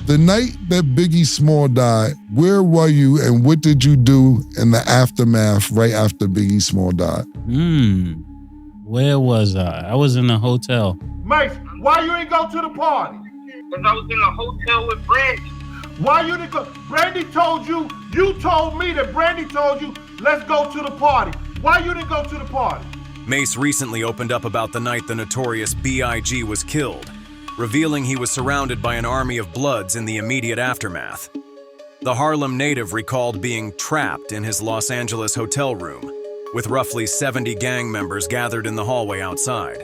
The night that Biggie Small died, where were you and what did you do in the aftermath right after Biggie Small died? Where was I? I was in a hotel. Mase, why you ain't go to the party? Because I was in a hotel with Brandy. Why you didn't go? Brandy told you, you told me that Brandy told you, let's go to the party. Why you didn't go to the party? Mase recently opened up about the night the Notorious B.I.G. was killed, revealing he was surrounded by an army of Bloods in the immediate aftermath. The Harlem native recalled being trapped in his Los Angeles hotel room, with roughly 70 gang members gathered in the hallway outside.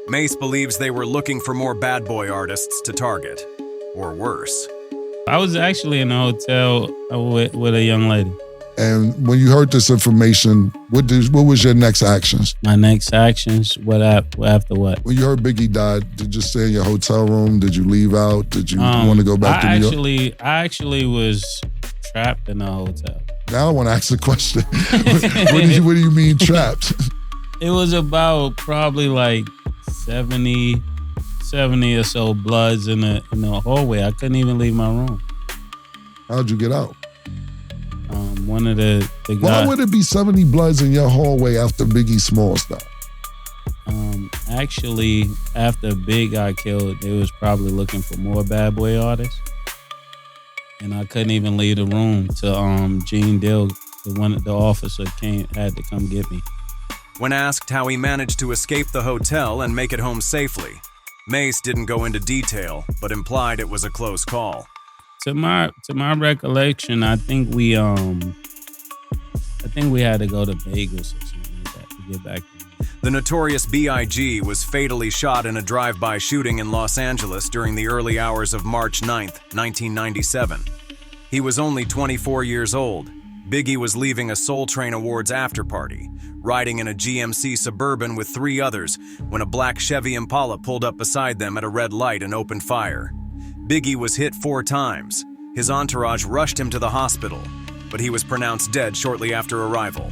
Mase believes they were looking for more bad boy artists to target, or worse. I was actually in a hotel with a young lady. And when you heard this information, what was your next actions? My next actions? After what? When you heard Biggie died, did you stay in your hotel room? Did you leave out? Did you want to go back to New York? I actually was trapped in a hotel. Now I want to ask a question. What do you mean trapped? It was about probably like 70 or so Bloods in the hallway. I couldn't even leave my room. How'd you get out? One of the guys. Why would it be 70 Bloods in your hallway after Biggie Smalls died? Actually, after Big got killed, they was probably looking for more bad boy artists. And I couldn't even leave the room till Gene Dill, the officer had to come get me. When asked how he managed to escape the hotel and make it home safely, Mase didn't go into detail, but implied it was a close call. To my recollection, I think we had to go to Vegas or something like that to get back there. The Notorious B.I.G. was fatally shot in a drive-by shooting in Los Angeles during the early hours of March 9th, 1997. He was only 24 years old. Biggie was leaving a Soul Train Awards after-party, riding in a GMC Suburban with 3 others when a black Chevy Impala pulled up beside them at a red light and opened fire. Biggie was hit 4 times. His entourage rushed him to the hospital, but he was pronounced dead shortly after arrival.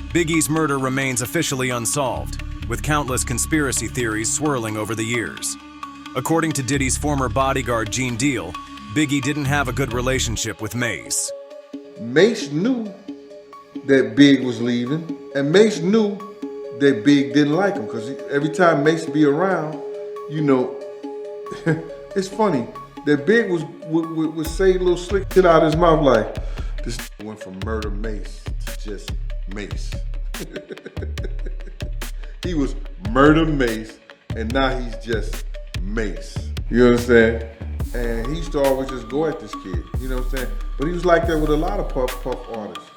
Biggie's murder remains officially unsolved, with countless conspiracy theories swirling over the years. According to Diddy's former bodyguard, Gene Deal, Biggie didn't have a good relationship with Mase. Mase knew that Big was leaving, and Mase knew that Big didn't like him, because every time Mase be around, you know, it's funny that Big would say a little slick shit out of his mouth like, this went from murder Mase to just Mase. He was murder Mase, and now he's just Mase. You understand? And he used to always just go at this kid, you know what I'm saying? But he was like that with a lot of puff artists,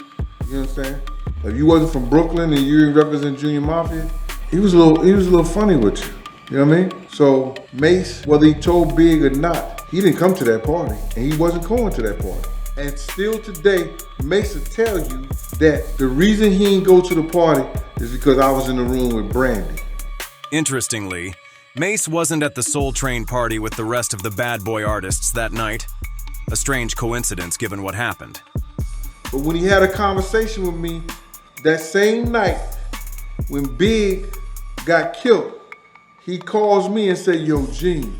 you understand? If you wasn't from Brooklyn and you didn't represent Junior Mafia, he was a little funny with you. You know what I mean? So Mase, whether he told Big or not, he didn't come to that party, and he wasn't going to that party. And still today, Mase will tell you that the reason he didn't go to the party is because I was in the room with Brandy. Interestingly, Mase wasn't at the Soul Train party with the rest of the bad boy artists that night. A strange coincidence given what happened. But when he had a conversation with me that same night when Big got killed, he calls me and said, yo, Gene,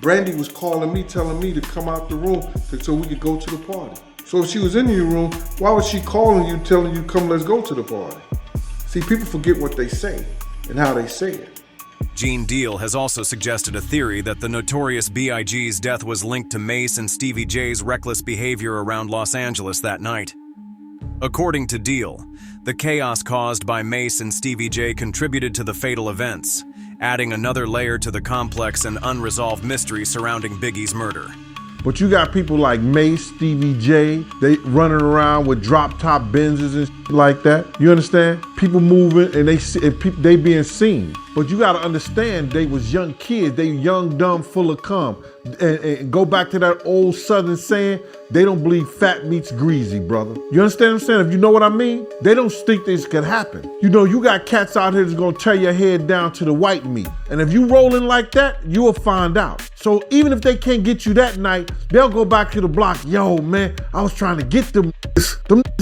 Brandy was calling me, telling me to come out the room so we could go to the party. So if she was in your room, why was she calling you, telling you, come, let's go to the party? See, people forget what they say and how they say it. Gene Deal has also suggested a theory that the Notorious B.I.G.'s death was linked to Mase and Stevie J's reckless behavior around Los Angeles that night. According to Deal, the chaos caused by Mase and Stevie J contributed to the fatal events, adding another layer to the complex and unresolved mystery surrounding Biggie's murder. But you got people like Mase, Stevie J, they running around with drop-top Benzes and shit like that. You understand? People moving and they being seen. But you gotta understand, they was young kids. They young, dumb, full of cum. And go back to that old Southern saying, they don't believe fat meets greasy, brother. You understand what I'm saying? If you know what I mean? They don't think this could happen. You know, you got cats out here that's gonna tear your head down to the white meat. And if you rolling like that, you will find out. So even if they can't get you that night, they'll go back to the block. Yo, man, I was trying to get them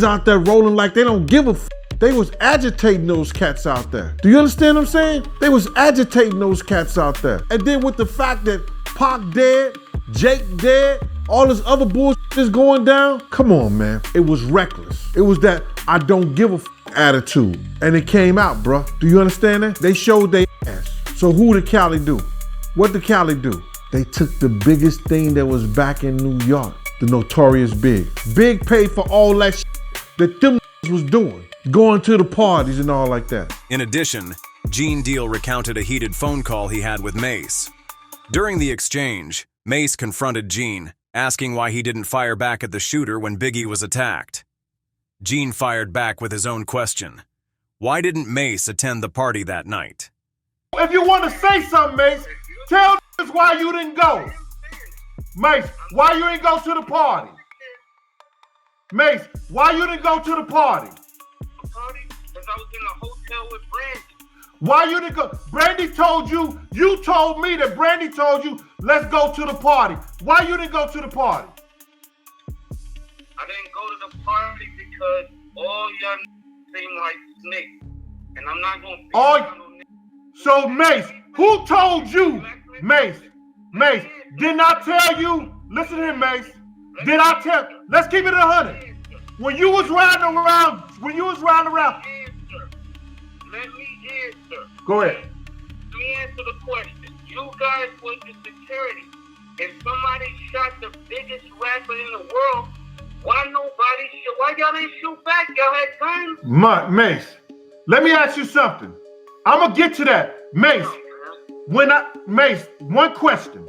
out there rolling like they don't give a f. They was agitating those cats out there. Do you understand what I'm saying? They was agitating those cats out there. And then with the fact that Pac dead, Jake dead, all this other bullshit is going down. Come on, man. It was reckless. It was that I don't give a attitude. And it came out, bruh. Do you understand that? They showed their ass. So who did Cali do? What did Cali do? They took the biggest thing that was back in New York, the Notorious B.I.G. Big paid for all that shit that them was doing, going to the parties and all like that. In addition, Gene Deal recounted a heated phone call he had with Mase. During the exchange, Mase confronted Gene, asking why he didn't fire back at the shooter when Biggie was attacked. Gene fired back with his own question. Why didn't Mase attend the party that night? If you want to say something, Mase, tell us why you didn't go. Mase, why you didn't go to the party? Mase, why you didn't go to the party? Party? Because I was in a hotel with Brandy. Why you didn't go? Brandy told you, you told me that Brandy told you, let's go to the party. Why you didn't go to the party? I didn't go to the party because all y'all seem like snakes. And I'm not going to be around no niggas. So Mase, who told you? Mase, didn't I tell you? Listen to him, Mase. Did I tell? Let's keep it 100. When you was riding around, Let me answer. Go ahead. Let me answer the question. You guys was the security. If somebody shot the biggest rapper in the world, why y'all didn't shoot back? Y'all had guns? Mase, let me ask you something. I'm gonna get to that. Mase, one question.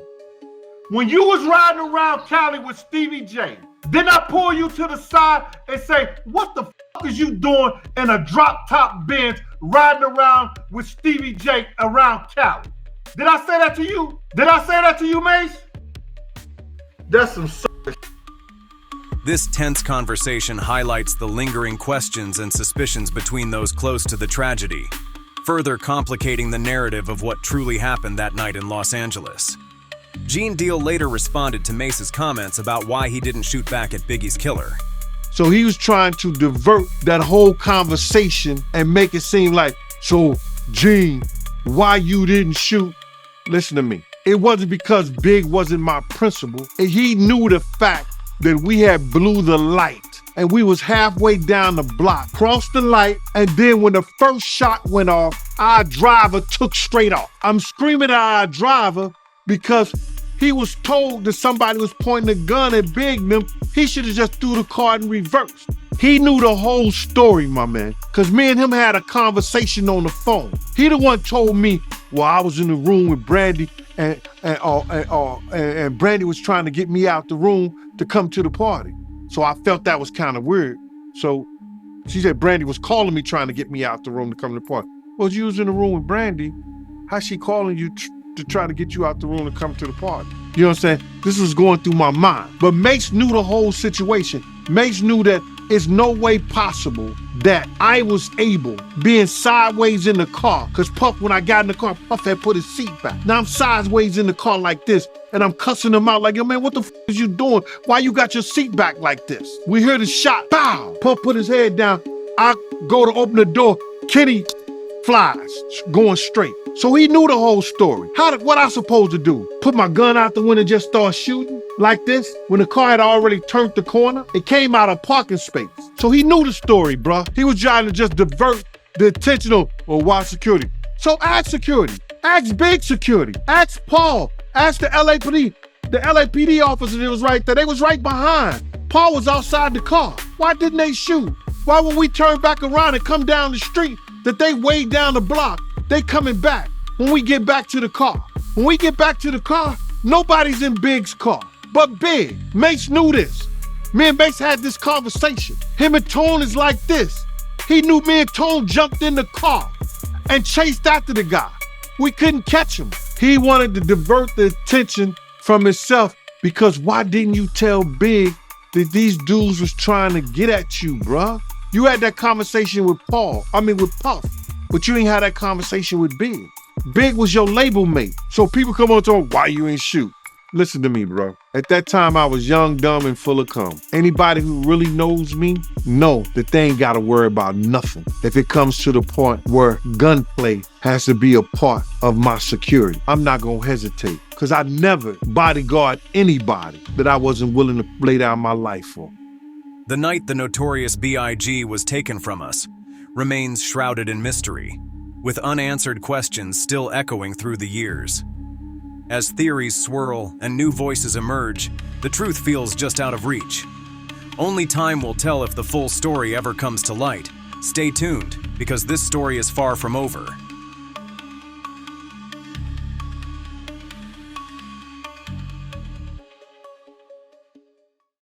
When you was riding around Cali with Stevie J, didn't I pull you to the side and say, what the fuck is you doing in a drop top Benz riding around with Stevie J around Cali? Did I say that to you? Did I say that to you, Mase? That's some This tense conversation highlights the lingering questions and suspicions between those close to the tragedy, further complicating the narrative of what truly happened that night in Los Angeles. Gene Deal later responded to Mase's comments about why he didn't shoot back at Biggie's killer. So he was trying to divert that whole conversation and make it seem like, so Gene, why you didn't shoot? Listen to me. It wasn't because Big wasn't my principal. He knew the fact that we had blew the light and we was halfway down the block, crossed the light, and then when the first shot went off, our driver took straight off. I'm screaming at our driver because he was told that somebody was pointing a gun at Big them. He should have just threw the car in reverse. He knew the whole story, my man, because me and him had a conversation on the phone. He the one told me, well, I was in the room with Brandy and Brandy was trying to get me out the room to come to the party. So I felt that was kind of weird. So she said Brandy was calling me trying to get me out the room to come to the party. Well, you was in the room with Brandy. How's she calling you to try to get you out the room to come to the party? You know what I'm saying? This was going through my mind. But Mase knew the whole situation. Mase knew that it's no way possible that I was able, being sideways in the car, because Puff, when I got in the car, Puff had put his seat back. Now I'm sideways in the car like this, and I'm cussing him out like, yo, man, what the f is you doing? Why you got your seat back like this? We hear the shot, pow! Puff put his head down. I go to open the door. Kenny flies, going straight. So he knew the whole story. What I supposed to do? Put my gun out the window and just start shooting like this? When the car had already turned the corner, it came out of parking space. So he knew the story, bruh. He was trying to just divert the attention of, well, why security? So ask security, ask Big security, ask Paul, ask the LAPD. The LAPD officer that was right there, they was right behind. Paul was outside the car. Why didn't they shoot? Why when we turn back around and come down the street, that they way down the block, they coming back when we get back to the car. When we get back to the car, nobody's in Big's car but Big. Mase knew this. Me and Mase had this conversation. Him and Tone is like this. He knew me and Tone jumped in the car and chased after the guy. We couldn't catch him. He wanted to divert the attention from himself because why didn't you tell Big that these dudes was trying to get at you, bruh? You had that conversation with with Puff, but you ain't had that conversation with Big. Big was your label mate. So people come on to him, why you ain't shoot? Listen to me, bro. At that time, I was young, dumb, and full of cum. Anybody who really knows me know that they ain't got to worry about nothing if it comes to the point where gunplay has to be a part of my security. I'm not going to hesitate because I never bodyguard anybody that I wasn't willing to lay down my life for. The night the Notorious B.I.G. was taken from us remains shrouded in mystery, with unanswered questions still echoing through the years. As theories swirl and new voices emerge, the truth feels just out of reach. Only time will tell if the full story ever comes to light. Stay tuned, because this story is far from over.